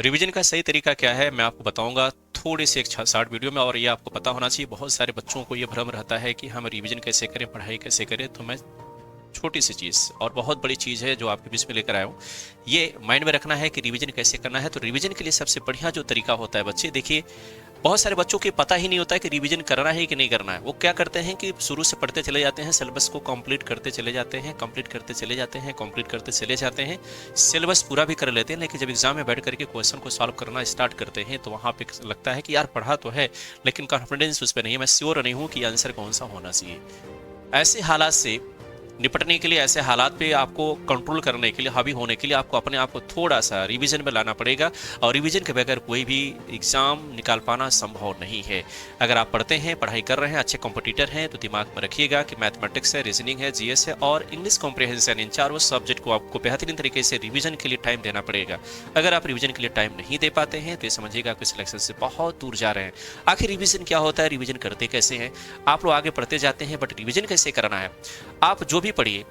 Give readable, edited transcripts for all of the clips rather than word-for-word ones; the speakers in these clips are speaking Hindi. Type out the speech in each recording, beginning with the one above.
रिवीजन का सही तरीका क्या है मैं आपको बताऊंगा थोड़ी सी एक शॉर्ट वीडियो में। और ये आपको पता होना चाहिए, बहुत सारे बच्चों को ये भ्रम रहता है कि हम रिवीजन कैसे करें, पढ़ाई कैसे करें। तो मैं छोटी सी चीज़ और बहुत बड़ी चीज़ है जो आपके बीच में लेकर आया हूँ। ये माइंड में रखना है कि रिवीजन कैसे करना है। तो रिवीजन के लिए सबसे बढ़िया जो तरीका होता है, बच्चे देखिए, बहुत सारे बच्चों को पता ही नहीं होता है कि रिवीजन करना है कि नहीं करना है। वो क्या करते हैं कि शुरू से पढ़ते चले जाते हैं, सिलेबस को कंप्लीट करते चले जाते हैं, कंप्लीट करते चले जाते हैं, कंप्लीट करते चले जाते हैं, सिलेबस पूरा भी कर लेते हैं। लेकिन जब एग्जाम में बैठ करके क्वेश्चन को सॉल्व करना स्टार्ट करते हैं तो वहाँ पे लगता है कि यार पढ़ा तो है लेकिन कॉन्फिडेंस उस पर नहीं है, मैं श्योर नहीं हूँ कि आंसर कौन सा होना चाहिए। ऐसे हालात से निपटने के लिए, ऐसे हालात पे आपको कंट्रोल करने के लिए, हावी होने के लिए आपको अपने आप को थोड़ा सा रिवीजन में लाना पड़ेगा। और रिवीजन के बगैर कोई भी एग्जाम निकाल पाना संभव नहीं है। अगर आप पढ़ते हैं, पढ़ाई कर रहे हैं, अच्छे कॉम्पिटिटर हैं, तो दिमाग में रखिएगा कि मैथमेटिक्स है, रीजनिंग है, जीएस है और इंग्लिश कॉम्प्रिहेंशन, इन चारों सब्जेक्ट को आपको बेहतरीन तरीके से रिवीजन के लिए टाइम देना पड़ेगा। अगर आप रिवीजन के लिए टाइम नहीं दे पाते हैं तो ये समझिएगा कि सिलेक्शन से बहुत दूर जा रहे हैं। आखिर रिवीजन क्या होता है, रिवीजन करते कैसे हैं? आप लोग आगे पढ़ते जाते हैं बट रिवीजन कैसे करना है? आप जो भी पढ़िए,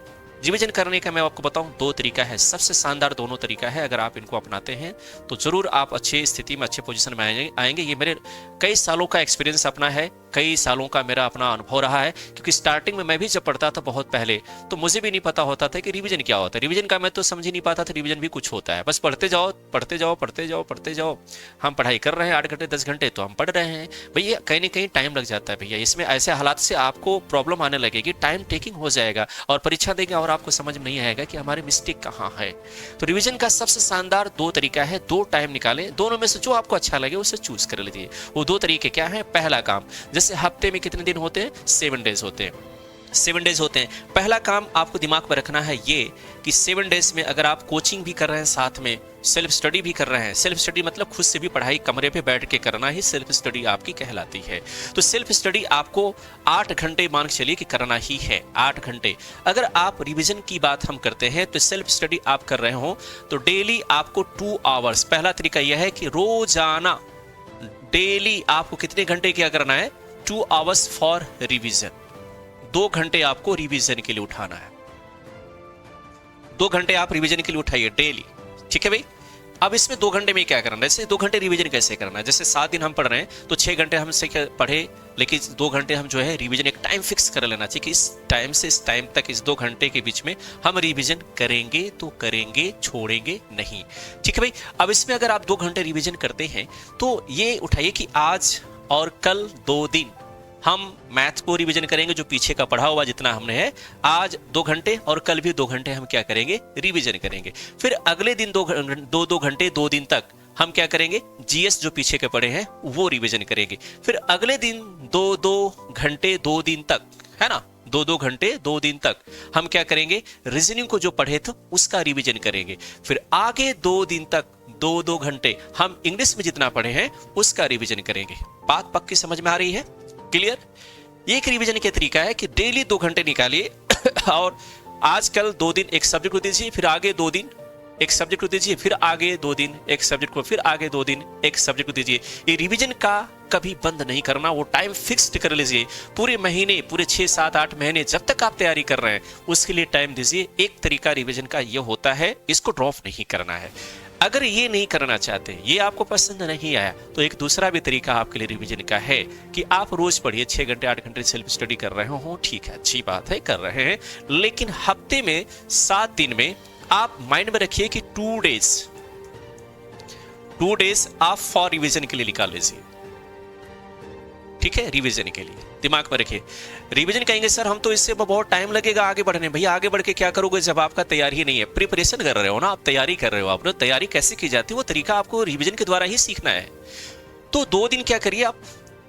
रिवीजन करने का मैं आपको बताऊं दो तरीका है, सबसे शानदार दोनों तरीका है। अगर आप इनको अपनाते हैं तो जरूर आप अच्छी स्थिति में, अच्छे पोजीशन में आएंगे। ये मेरे कई सालों का एक्सपीरियंस अपना है, कई सालों का मेरा अपना अनुभव रहा है। क्योंकि स्टार्टिंग में मैं भी जब पढ़ता था बहुत पहले, तो मुझे भी नहीं पता होता था कि रिवीजन क्या होता है। रिवीजन का मैं तो समझ ही नहीं पाता था रिवीजन भी कुछ होता है। बस पढ़ते जाओ, पढ़ते जाओ, पढ़ते जाओ, पढ़ते जाओ। हम पढ़ाई कर रहे हैं 8 घंटे 10 घंटे तो हम पढ़ रहे हैं भैया, कहीं ना कहीं टाइम लग जाता है भैया। इसमें ऐसे हालात से आपको प्रॉब्लम आने लगेगी, टाइम टेकिंग हो जाएगा और परीक्षा देंगे और आपको समझ में नहीं आएगा कि हमारी मिस्टेक कहाँ है। तो रिवीजन का सबसे शानदार दो तरीका है, दो टाइम निकालें, दोनों में से जो आपको अच्छा लगे उसे चूज कर लीजिए। वो दो तरीके क्या है? पहला काम, जैसे हफ्ते में कितने दिन होते हैं? 7 डेज होते हैं, 7 डेज होते हैं। पहला काम आपको दिमाग में रखना है ये कि 7 डेज में अगर आप कोचिंग भी कर रहे हैं, साथ में सेल्फ स्टडी भी कर रहे हैं, सेल्फ स्टडी मतलब खुद से भी पढ़ाई कमरे पे बैठ के करना ही सेल्फ स्टडी आपकी कहलाती है। तो सेल्फ स्टडी आपको 8 घंटे मान के चलिए कि करना ही है, 8 घंटे। अगर आप रिवीजन की बात हम करते हैं तो सेल्फ स्टडी आप कर रहे हो तो डेली आपको 2 आवर्स, पहला तरीका यह है कि रोजाना डेली आपको कितने घंटे क्या करना है? 2 आवर्स फॉर रिवीजन। 2 घंटे आपको रिवीजन के लिए उठाना है, 2 घंटे आप रिवीजन के लिए उठाइए डेली, ठीक है भाई। अब इसमें 2 घंटे में क्या करना है? जैसे 2 घंटे रिवीजन कैसे करना है? जैसे 7 दिन हम पढ़ रहे हैं तो 6 घंटे हमसे पढ़े, लेकिन 2 घंटे हम जो है रिवीजन, एक टाइम फिक्स कर लेना चाहिए कि इस टाइम से इस टाइम तक, इस 2 घंटे के बीच में हम रिवीजन करेंगे तो करेंगे, छोड़ेंगे नहीं, ठीक है भाई। अब इसमें अगर आप 2 घंटे रिवीजन करते हैं तो ये उठाइए कि आज और कल 2 दिन हम मैथ को रिवीजन करेंगे, जो पीछे का पढ़ा हुआ जितना हमने है, आज 2 घंटे और कल भी 2 घंटे हम क्या करेंगे? रिवीजन करेंगे। फिर अगले दिन 2 घंटे 2 दिन तक हम क्या करेंगे? जीएस जो पीछे के पढ़े हैं वो रिवीजन करेंगे। फिर अगले दिन 2 घंटे 2 दिन तक, है ना, 2 घंटे 2 दिन तक हम क्या करेंगे? रीजनिंग को जो पढ़े थे उसका रिवीजन करेंगे। फिर आगे 2 दिन तक 2 घंटे हम इंग्लिश में जितना पढ़े हैं उसका रिवीजन करेंगे। बात पक्की समझ में आ रही है? क्लियर? ये एक रिवीजन के तरीका है कि डेली 2 घंटे निकालिए और आजकल 2 दिन एक सब्जेक्ट को दीजिए, फिर आगे 2 दिन एक सब्जेक्ट को दीजिए, फिर आगे 2 दिन एक सब्जेक्ट को, फिर आगे 2 दिन एक सब्जेक्ट को दीजिए। ये रिवीजन का कभी बंद नहीं करना, वो टाइम फिक्स्ड कर लीजिए। पूरे महीने, पूरे 6 7 8 महीने जब तक आप तैयारी कर रहे हैं उसके लिए टाइम दीजिए। एक तरीका रिवीजन का ये होता है, इसको ड्रॉप नहीं करना है। अगर ये नहीं करना चाहते, ये आपको पसंद नहीं आया, तो एक दूसरा भी तरीका आपके लिए रिवीजन का है कि आप रोज पढ़िए, 6 घंटे 8 घंटे सेल्फ स्टडी कर रहे हो, ठीक है, अच्छी बात है, कर रहे हैं, लेकिन हफ्ते में 7 दिन में आप माइंड में रखिए कि 2 डेज आप फॉर रिवीजन के लिए निकाल लीजिए, ठीक है, रिवीजन के लिए। दिमाग में रखिए, रिवीजन कहेंगे सर हम तो इससे बहुत टाइम लगेगा आगे बढ़ने। भैया आगे बढ़ के क्या करोगे जब आपका तैयारी ही नहीं है? प्रिपरेशन कर रहे हो ना आप, तैयारी कर रहे हो, आपने तैयारी कैसे की जाती है वो तरीका आपको रिवीजन के द्वारा ही सीखना है। तो 2 दिन क्या करिए आप,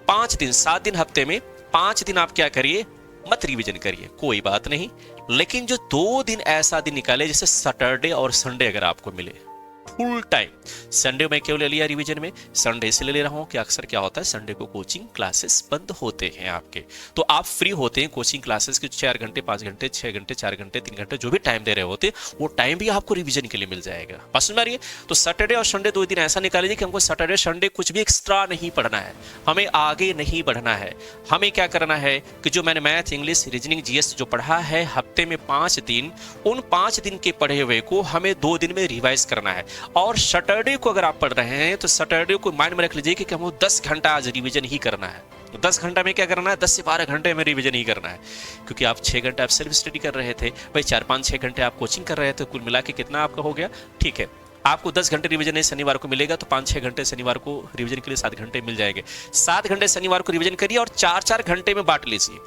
5 दिन, 7 दिन हफ्ते में 5 दिन आप क्या करिए? मत रिवीजन करिए, कोई बात नहीं, लेकिन जो 2 दिन ऐसा दिन निकाले जैसे सैटरडे और संडे अगर आपको मिले फुल टाइम। संडे में क्यों ले लिया रिवीजन में? संडे से ले रहा हूं कि अक्सर क्या होता है संडे को कोचिंग क्लासेस बंद होते हैं आपके, तो आप फ्री होते हैं कोचिंग क्लासेस के 4 घंटे 5 घंटे 6 घंटे 4 घंटे 3 घंटे जो भी टाइम दे रहे होते हैं वो टाइम भी आपको रिवीजन के लिए मिल जाएगा। पसंद आ रही है? तो सैटरडे और संडे 2 दिन ऐसा निकाल लीजिए कि हमको सैटरडे संडे कुछ भी एक्स्ट्रा नहीं पढ़ना है, हमें आगे नहीं बढ़ना है। हमें क्या करना है कि जो मैंने मैथ, इंग्लिश, रीजनिंग, जीएस जो पढ़ा है हफ्ते में 5 दिन, उन 5 दिन के पढ़े हुए को हमें 2 दिन में रिवाइज करना है। और सैटरडे को अगर आप पढ़ रहे हैं तो सैटरडे को माइंड में रख लीजिए कि हमको 10 घंटा आज रिवीजन ही करना है। तो 10 घंटा में क्या करना है, 10 से 12 घंटे में रिवीजन ही करना है, क्योंकि आप 6 घंटे आप सेल्फ स्टडी कर रहे थे भाई, 4-5-6 घंटे आप कोचिंग कर रहे थे, कुल मिला के कितना आपका हो गया। ठीक है, आपको 10 घंटे रिवीजन शनिवार को मिलेगा, तो 5-6 घंटे शनिवार को रिवीजन के लिए 7 घंटे मिल जाएंगे। 7 घंटे शनिवार को रिवीजन करिए और 4-4 घंटे में बांट लीजिए।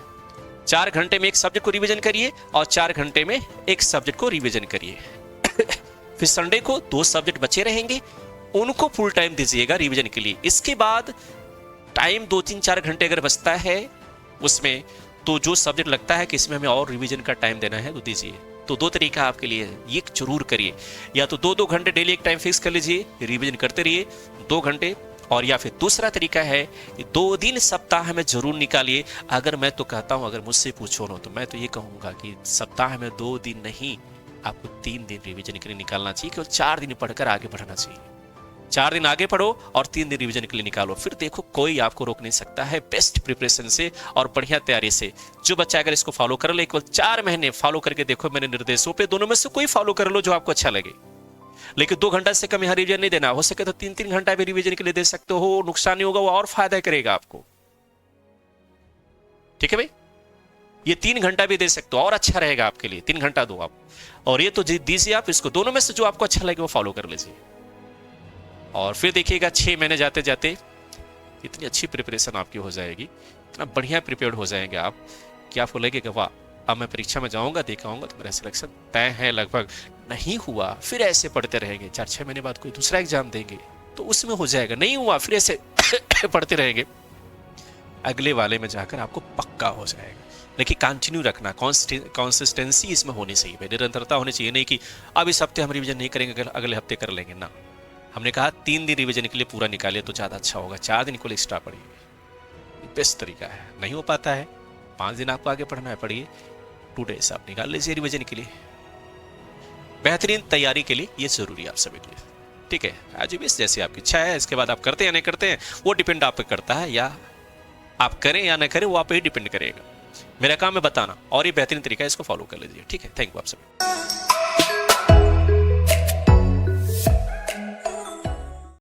4 घंटे में एक सब्जेक्ट को रिवीजन करिए और 4 घंटे में एक सब्जेक्ट को रिवीजन करिए। फिर संडे को 2 सब्जेक्ट बचे रहेंगे, उनको फुल टाइम दीजिएगा रिवीजन के लिए। इसके बाद टाइम 2-3-4 घंटे अगर बचता है उसमें, तो जो सब्जेक्ट लगता है कि इसमें हमें और रिवीजन का टाइम देना है तो दीजिए। तो 2 तरीका आपके लिए है, ये जरूर करिए। या तो 2-2 घंटे डेली एक टाइम फिक्स कर लीजिए, रिवीजन करते रहिए 2 घंटे। और या फिर दूसरा तरीका है 2 दिन सप्ताह में जरूर निकालिए। अगर मैं तो कहता हूं, अगर मुझसे पूछो ना, तो मैं तो ये कहूंगा कि सप्ताह में 2 दिन नहीं, आपको 3 दिन रिवीजन के लिए निकालना चाहिए, केवल 4 दिन पढ़कर आगे बढ़ना चाहिए। 4 दिन आगे पढ़ो और 3 दिन रिवीजन के लिए निकालो, फिर देखो कोई आपको रोक नहीं सकता है। बेस्ट प्रिपरेशन से और बढ़िया तैयारी से जो बच्चा अगर इसको फॉलो कर ले, केवल 4 महीने फॉलो करके देखो मेरे निर्देशों पे, दोनों में से कोई फॉलो कर लो जो आपको अच्छा लगे। लेकिन 2 घंटा से कम यहाँ रिवीजन नहीं देना, हो सके तो 3-3 घंटा भी रिवीजन के लिए दे सकते हो, नुकसान नहीं होगा, वो और फायदा करेगा आपको। ठीक है भाई, ये 3 घंटा भी दे सकते हो और अच्छा रहेगा आपके लिए, 3 घंटा दो आप। और ये तो दीजिए आप इसको, दोनों में से जो आपको अच्छा लगे वो फॉलो कर लीजिए। और फिर देखिएगा 6 महीने जाते जाते इतनी अच्छी प्रिपरेशन आपकी हो जाएगी, इतना बढ़िया प्रिपेयर्ड हो जाएंगे आप कि आपको लगेगा वाह, अब मैं परीक्षा में जाऊंगा, देखाऊंगा तो मेरा सिलेक्शन तय है लगभग। नहीं हुआ फिर ऐसे पढ़ते रहेंगे, 4-6 महीने बाद कोई दूसरा एग्जाम देंगे तो उसमें हो जाएगा, नहीं हुआ फिर ऐसे पढ़ते रहेंगे, अगले वाले में जाकर आपको पक्का हो जाएगा। लेकिन कंटिन्यू रखना, कंसिस्टेंसी इसमें होनी चाहिए, निरंतरता होनी चाहिए। नहीं कि अब इस हफ्ते हम रिवीजन नहीं करेंगे, अगले हफ्ते कर लेंगे ना। हमने कहा 3 दिन रिवीजन के लिए पूरा निकालिए तो ज़्यादा अच्छा होगा, 4 दिन को एक्स्ट्रा पढ़िए, बेस्ट तरीका है। नहीं हो पाता है 5 दिन आपको आगे पढ़ना है, पढ़िए 2 डेज आप निकाल लीजिए रिवीजन के लिए। बेहतरीन तैयारी के लिए ये जरूरी है आप सभी के लिए। ठीक है, आज भी जैसे आपकी इच्छा है, इसके बाद आप करते हैं या नहीं करते हैं वो डिपेंड आप पे करता है, या आप करें या न करें वो आप पे ही डिपेंड करेगा। मेरा काम है बताना, और ये बेहतरीन तरीका है, इसको फॉलो कर लीजिए। ठीक है, थैंक यू आप सभी।